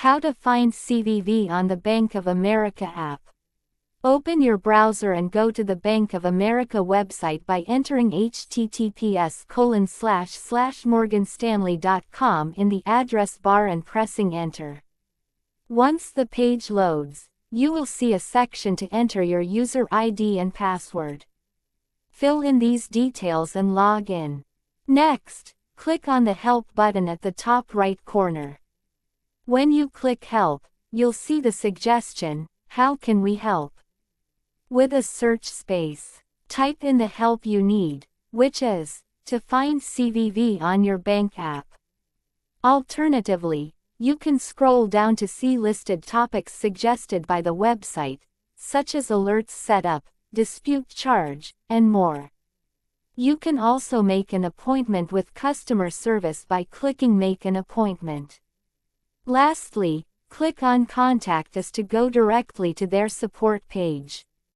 How to find CVV on the Bank of America app. Open your browser and go to the Bank of America website by entering https://morganstanley.com in the address bar and pressing enter. Once the page loads, you will see a section to enter your user ID and password. Fill in these details and log in. Next, click on the Help button at the top right corner. When you click Help, you'll see the suggestion, "How can we help?" With a search space, type in the help you need, which is, to find CVV on your bank app. Alternatively, you can scroll down to see listed topics suggested by the website, such as alerts setup, dispute charge, and more. You can also make an appointment with customer service by clicking Make an Appointment. Lastly, click on Contact Us to go directly to their support page.